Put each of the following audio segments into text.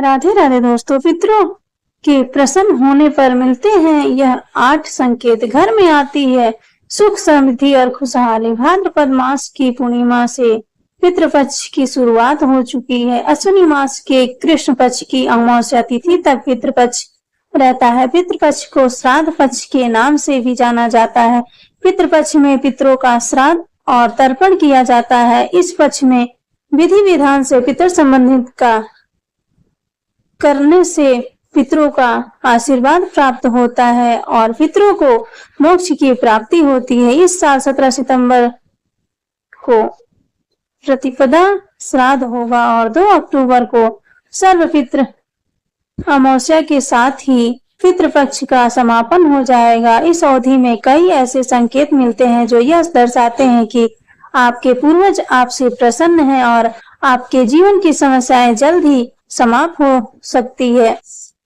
राधे राधे दोस्तों। पितरों के प्रसन्न होने पर मिलते हैं यह 8 संकेत। घर में आती है सुख समृद्धि और खुशहाली। भाद्रपद मास की पूर्णिमा से पितृपक्ष की शुरुआत हो चुकी है। अश्विनी मास के कृष्ण पक्ष की अमावस्या तिथि तक पितृपक्ष रहता है। पितृपक्ष को श्राद्ध पक्ष के नाम से भी जाना जाता है। पितृपक्ष में पितरों का श्राद्ध और तर्पण किया जाता है। इस पक्ष में विधि विधान से पितृ संबंधित का करने से पितरों का आशीर्वाद प्राप्त होता है और पितरों को मोक्ष की प्राप्ति होती है। इस साल 17 सितंबर को प्रतिपदा श्राद्ध होगा और 2 अक्टूबर को सर्वपितृ अमावस्या के साथ ही पितृपक्ष का समापन हो जाएगा। इस अवधि में कई ऐसे संकेत मिलते हैं जो यह दर्शाते हैं कि आपके पूर्वज आपसे प्रसन्न हैं और आपके जीवन की समस्याएं जल्द ही समाप्त हो सकती है।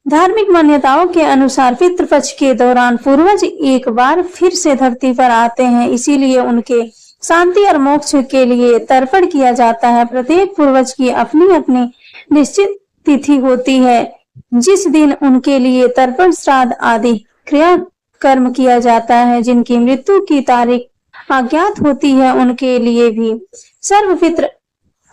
धार्मिक मान्यताओं के अनुसार पितृपक्ष के दौरान पूर्वज एक बार फिर से धरती पर आते हैं, इसीलिए उनके शांति और मोक्ष के लिए तर्पण किया जाता है। प्रत्येक पूर्वज की अपनी अपनी निश्चित तिथि होती है जिस दिन उनके लिए तर्पण श्राद्ध आदि क्रिया कर्म किया जाता है। जिनकी मृत्यु की तारीख अज्ञात होती है उनके लिए भी सर्वपितृ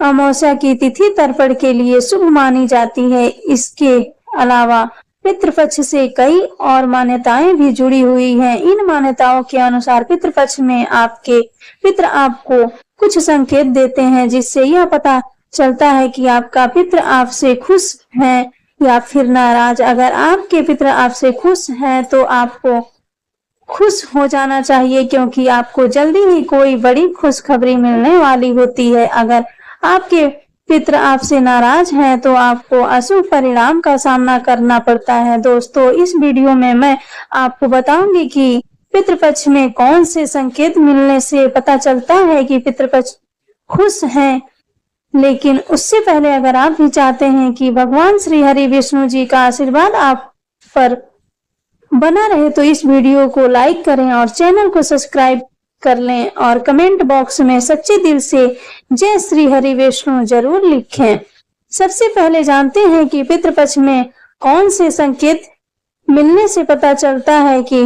अमावस्या की तिथि तर्पण के लिए शुभ मानी जाती है। इसके अलावा पितृपक्ष से कई और मान्यताएं भी जुड़ी हुई हैं। इन मान्यताओं के अनुसार पितृपक्ष में आपके पितृ आपको कुछ संकेत देते हैं जिससे यह पता चलता है कि आपका पितृ आपसे खुश है या फिर नाराज। अगर आपके पितृ आपसे खुश हैं तो आपको खुश हो जाना चाहिए क्योंकि आपको जल्दी ही कोई बड़ी खुशखबरी मिलने वाली होती है। अगर आपके पितृ आपसे नाराज हैं तो आपको अशुभ परिणाम का सामना करना पड़ता है। दोस्तों, इस वीडियो में मैं आपको बताऊंगी कि पितृपक्ष में कौन से संकेत मिलने से पता चलता है कि पितृपक्ष खुश हैं। लेकिन उससे पहले अगर आप भी चाहते हैं कि भगवान श्री हरि विष्णु जी का आशीर्वाद आप पर बना रहे तो इस वीडियो को लाइक करें और चैनल को सब्सक्राइब कर लें और कमेंट बॉक्स में सच्चे दिल से जय श्री हरि विष्णु जरूर लिखें। सबसे पहले जानते हैं कि पितृपक्ष में कौन से संकेत मिलने से पता चलता है कि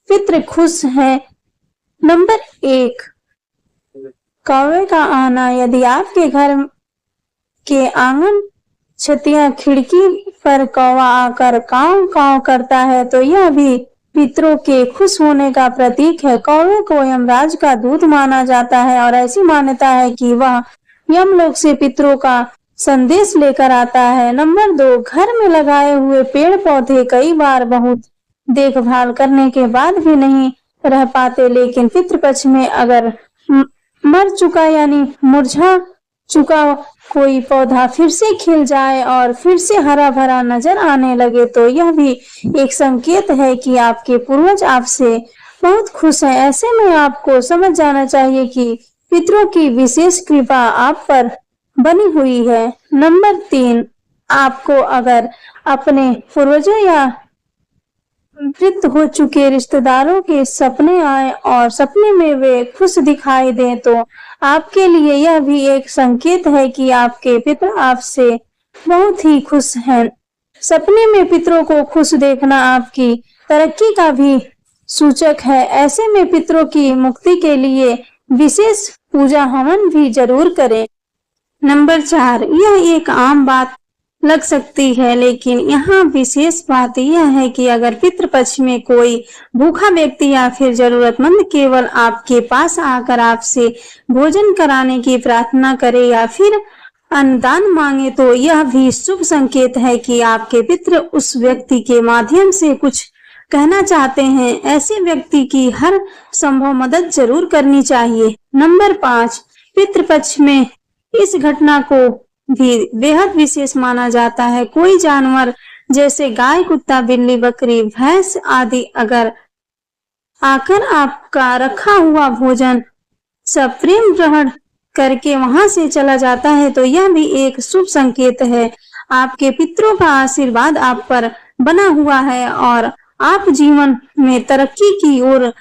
पितृ खुश हैं। नंबर 1, कौवे का आना। यदि आपके घर के आंगन, छतिया, खिड़की पर कौवा आकर काव काव करता है तो यह भी पितरों के खुश होने का प्रतीक है। कौवे को यमराज का दूत माना जाता है और ऐसी मान्यता है कि वह यमलोक से पितरों का संदेश लेकर आता है। नंबर 2, घर में लगाए हुए पेड़ पौधे कई बार बहुत देखभाल करने के बाद भी नहीं रह पाते, लेकिन पितृपक्ष में अगर मर चुका यानी मुरझा चुका कोई पौधा फिर से खिल जाए और फिर से हरा भरा नजर आने लगे तो यह भी एक संकेत है कि आपके पूर्वज आपसे बहुत खुश हैं। ऐसे में आपको समझ जाना चाहिए कि पितरों की विशेष कृपा आप पर बनी हुई है। नंबर 3, आपको अगर अपने पूर्वजों या मृत हो चुके रिश्तेदारों के सपने आए और सपने में वे खुश दिखाई दें तो आपके लिए यह भी एक संकेत है कि आपके पितृ आपसे बहुत ही खुश हैं। सपने में पितरों को खुश देखना आपकी तरक्की का भी सूचक है। ऐसे में पितरों की मुक्ति के लिए विशेष पूजा हवन भी जरूर करें। नंबर 4, यह एक आम बात लग सकती है लेकिन यहाँ विशेष बात यह है कि अगर पितृपक्ष में कोई भूखा व्यक्ति या फिर जरूरतमंद केवल आपके पास आकर आपसे भोजन कराने की प्रार्थना करे या फिर अन्नदान मांगे तो यह भी शुभ संकेत है कि आपके पितृ उस व्यक्ति के माध्यम से कुछ कहना चाहते हैं। ऐसे व्यक्ति की हर संभव मदद जरूर करनी चाहिए। नंबर 5, पितृपक्ष में इस घटना को भी बेहद विशेष माना जाता है। कोई जानवर जैसे गाय, कुत्ता, बिल्ली, बकरी, भैंस आदि अगर आकर आपका रखा हुआ भोजन सब प्रेम ग्रहण करके वहां से चला जाता है तो यह भी एक शुभ संकेत है। आपके पितरों का आशीर्वाद आप पर बना हुआ है और आप जीवन में तरक्की की ओर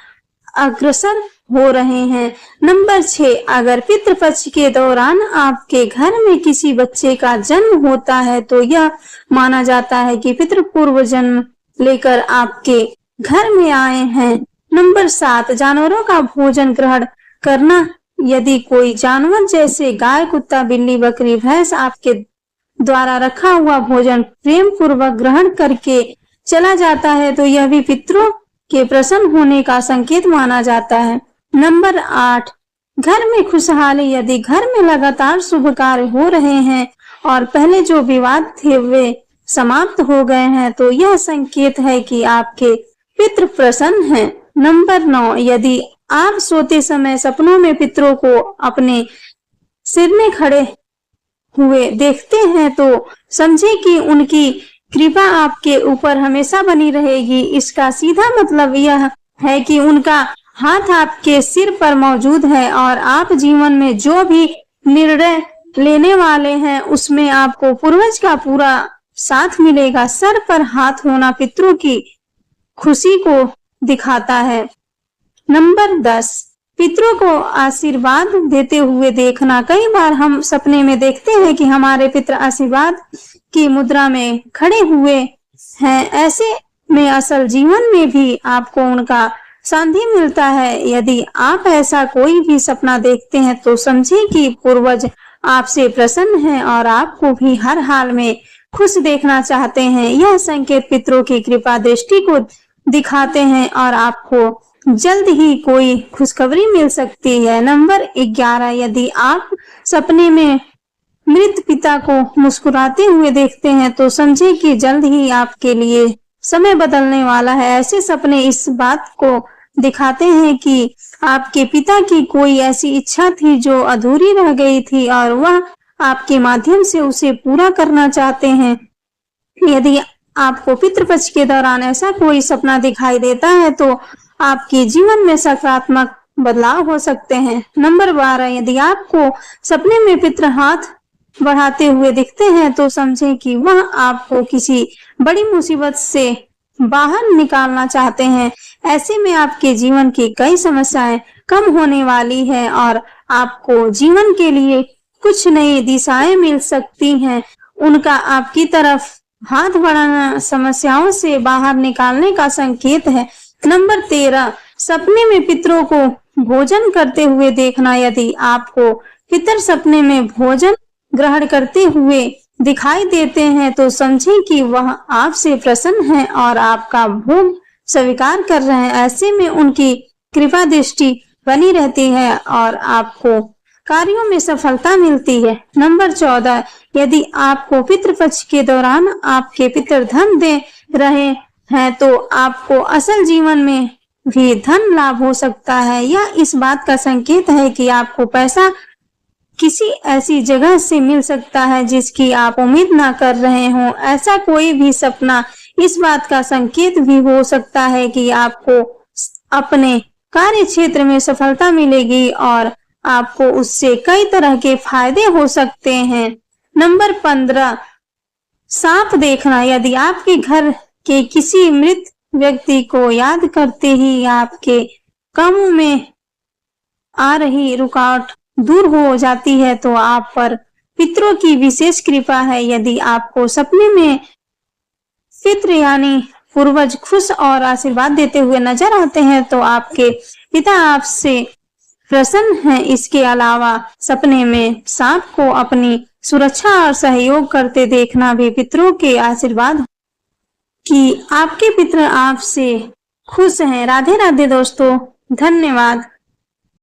अग्रसर हो रहे हैं। नंबर 6, अगर पितृपक्ष के दौरान आपके घर में किसी बच्चे का जन्म होता है तो यह माना जाता है कि पितृ पूर्व जन्म लेकर आपके घर में आए हैं। नंबर 7, जानवरों का भोजन ग्रहण करना। यदि कोई जानवर जैसे गाय, कुत्ता, बिल्ली, बकरी, भैंस आपके द्वारा रखा हुआ भोजन प्रेम पूर्वक ग्रहण करके चला जाता है तो यह भी पितरों के प्रसन्न होने का संकेत माना जाता है। नंबर 8, घर में खुशहाली। यदि घर में लगातार शुभ कार्य हो रहे हैं और पहले जो विवाद थे वे समाप्त हो गए हैं तो यह संकेत है कि आपके पितृ प्रसन्न हैं। नंबर 9, यदि आप सोते समय सपनों में पितरों को अपने सिर में खड़े हुए देखते हैं तो समझे कि उनकी कृपा आपके ऊपर हमेशा बनी रहेगी। इसका सीधा मतलब यह है कि उनका हाथ आपके सिर पर मौजूद है और आप जीवन में जो भी निर्णय लेने वाले हैं उसमें आपको पूर्वज का पूरा साथ मिलेगा। सर पर हाथ होना पितरों की खुशी को दिखाता है। नंबर 10, पितरों को आशीर्वाद देते हुए देखना। कई बार हम सपने में देखते हैं कि हमारे पितर आशीर्वाद की मुद्रा में खड़े हुए हैं। ऐसे में असल जीवन में भी आपको उनका सानिध्य मिलता है। यदि आप ऐसा कोई भी सपना देखते हैं तो समझे कि पूर्वज आपसे प्रसन्न हैं और आपको भी हर हाल में खुश देखना चाहते हैं। यह संकेत पितरों की कृपा दृष्टि को दिखाते हैं और आपको जल्द ही कोई खुशखबरी मिल सकती है। नंबर 11, यदि आप सपने में मृत पिता को मुस्कुराते हुए देखते हैं तो समझे कि जल्द ही आपके लिए समय बदलने वाला है। ऐसे सपने इस बात को दिखाते हैं कि आपके पिता की कोई ऐसी इच्छा थी जो अधूरी रह गई थी और वह आपके माध्यम से उसे पूरा करना चाहते हैं। यदि आपको पितृपक्ष के दौरान ऐसा कोई सपना दिखाई देता है तो आपके जीवन में सकारात्मक बदलाव हो सकते हैं। नंबर 12, यदि आपको सपने में पितृ हाथ बढ़ाते हुए दिखते हैं तो समझें कि वह आपको किसी बड़ी मुसीबत से बाहर निकालना चाहते हैं। ऐसे में आपके जीवन की कई समस्याएं कम होने वाली है और आपको जीवन के लिए कुछ नई दिशाएं मिल सकती हैं। उनका आपकी तरफ हाथ बढ़ाना समस्याओं से बाहर निकालने का संकेत है। नंबर 13, सपने में पितरों को भोजन करते हुए देखना। यदि आपको पितर सपने में भोजन ग्रहण करते हुए दिखाई देते हैं तो समझें कि वह आपसे प्रसन्न हैं और आपका भोग स्वीकार कर रहे हैं। ऐसे में उनकी कृपा दृष्टि बनी रहती है और आपको कार्यों में सफलता मिलती है। नंबर 14, यदि आपको पितृपक्ष के दौरान आपके पितर धन दे रहे हैं तो आपको असल जीवन में भी धन लाभ हो सकता है। यह इस बात का संकेत है कि आपको पैसा किसी ऐसी जगह से मिल सकता है जिसकी आप उम्मीद ना कर रहे हो। ऐसा कोई भी सपना इस बात का संकेत भी हो सकता है कि आपको अपने कार्य क्षेत्र में सफलता मिलेगी और आपको उससे कई तरह के फायदे हो सकते हैं। नंबर 15, सांप देखना। यदि आपके घर के किसी मृत व्यक्ति को याद करते ही आपके कामों में आ रही रुकावट दूर हो जाती है तो आप पर पितरों की विशेष कृपा है। यदि आपको सपने में पितृ यानी पूर्वज खुश और आशीर्वाद देते हुए नजर आते हैं तो आपके पिता आपसे प्रसन्न हैं। इसके अलावा सपने में सांप को अपनी सुरक्षा और सहयोग करते देखना भी पितरों के आशीर्वाद कि आपके पितर आपसे खुश हैं। राधे राधे दोस्तों, धन्यवाद।